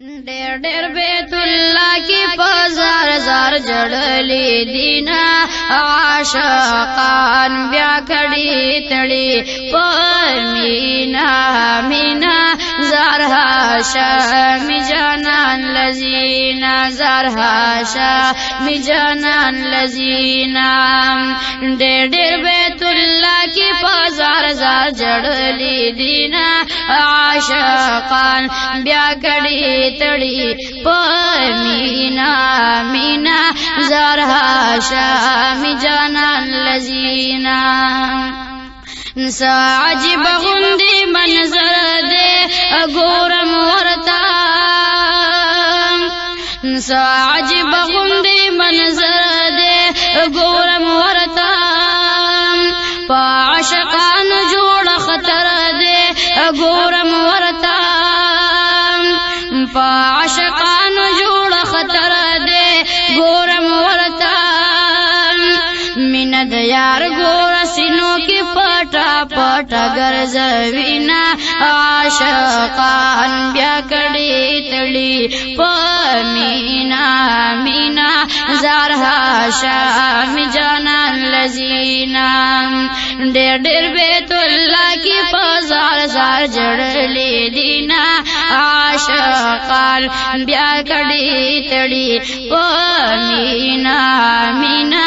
ډېر ډېر بیت الله کی پزار زار جړلې دینا عاشقان بیا کړي تړي پمینا مینا زارها شامی جانان لذینا زارها شامی جانان لذینا ډېر ډېر بیت الله کی پزار زار جړلې دینا عاشقان بیا کړي تړي پمینا مینا زارها شامی جانان لذینا عجیب غندی منظر دے گورم ورتا عجیب غندی منظر دے گورم ورتا پا عاشقان جوڑ خطر دے گورم ورتا پا عاشقان جوڑ خطر دے گورم ورتا میند یار گور سینو کی پٹا پٹا گرزوینا عاشقان بیا کڑی تڑی پمینا مینا زارها شامی جانان لذینا ډېر ډېر بیت الله کی پزار زار جړلې دینا عاشقان بیا کړي تړي پمینا مینا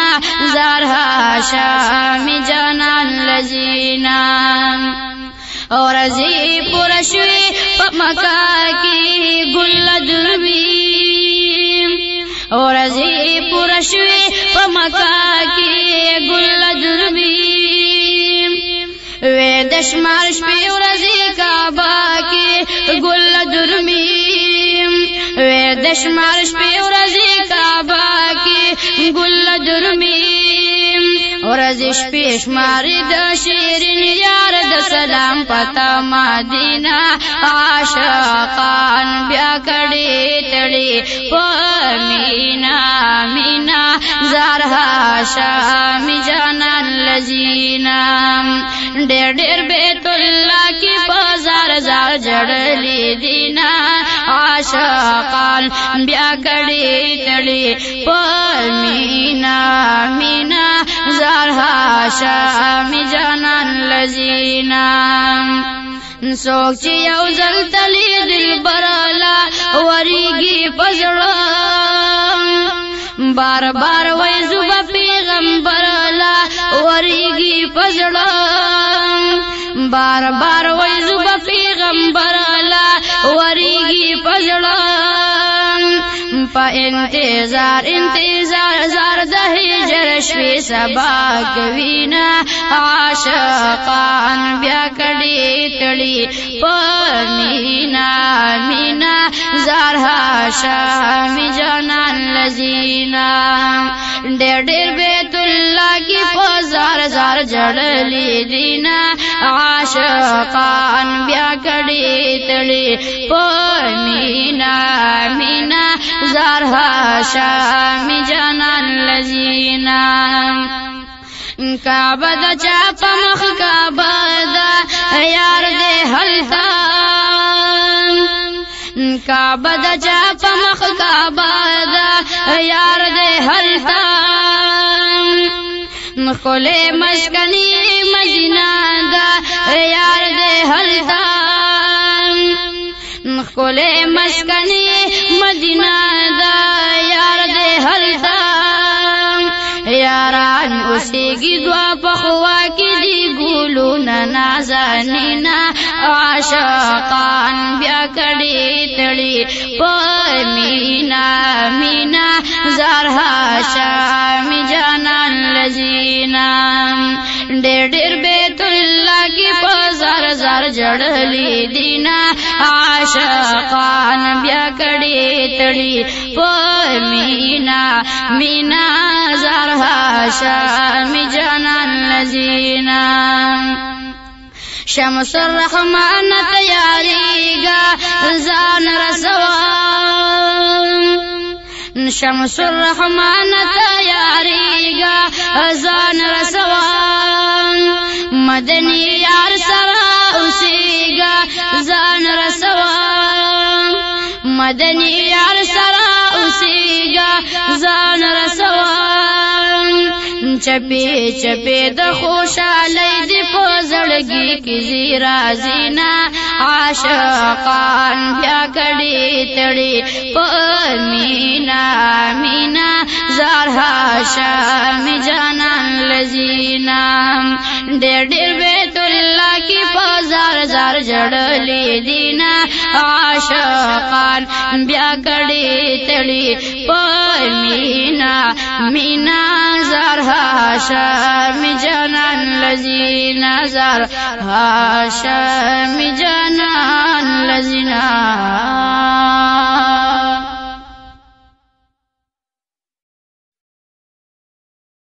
زارها شامی جانان لذینا اور ازی پرشوی پا مکا کی گل دروی اور ازی پرشوی پا مکا کی گل دروی وی دشمار شپی اور ازی کعبہ کی گل درمی وی دشمار شپی اور ازی کعبہ کی گل درمی اور ازش پیش ماری د شیرین یار د سلام پتا مدینہ عاشقان بیا کړي تړي پمینا مینا زارها شامی جانان لذینا ډېر ډېر بیت الله کی پزار زار جړلې دینا عاشقان بیا کړي تړي پمینا مینا زارها شامی جانان لذینا سوک چی یو زل تلی دل برالا وریگی پزڑا بار بار ویزو با پیغمبرلا وریگی پزڑا بار بار ویزو با پیغمبرلا وریگی پزڑا پا انتظار انتظار زار د هجر شوی سبا کوینا عاشقان بیا کړي تړي پمینا مینا زارها شامی جانان لذینا ډېر ډېر بیت الله کی پزار زار جړلې دینا عاشقان بیا کړي تړي پمینا مینا زارها شامی جانان لذینا کعبہ دا چاپا مخ کعبہ دا یار دے حلتا کعبہ دا چاپا مخ کعبہ دا یار دے حلتا مخولے مسکنی مدینہ دا یار دے حلتا مخولے مسکنی مدینہ دا یار دے حلتا یاران اوسیگی دعا پخوا کی دی گولونا نازانینا عاشقان بیا کڑی تڑی پمینا مینا زارها شامی جانان لذینا ډېر ډېر بیت الله کی پزار زار جړلې دینا عاشقان بیا کړي تړي پمینا مینا زارها شامی جانان لذینا شمس الرحمن تیاریگا زان رسوا شمس الرحمن تیاریگا زان رسوا مدنی یار سرا اسیگا زان رسوا مدنی یار سرا اوسیگا زان رسوان چپی چپی د خوشالی دی په زړګي کې زیرا زینا عاشقان بیا کړي تړي په مینا مینا زار هاشم جانان لزینا ډېر ډېر بیت الله کی بازار زار جړلې دینا عاشقان بیا کړي تړي په مینا مینا زار هاشم جانان لزینا زار هاشم جانان لزینا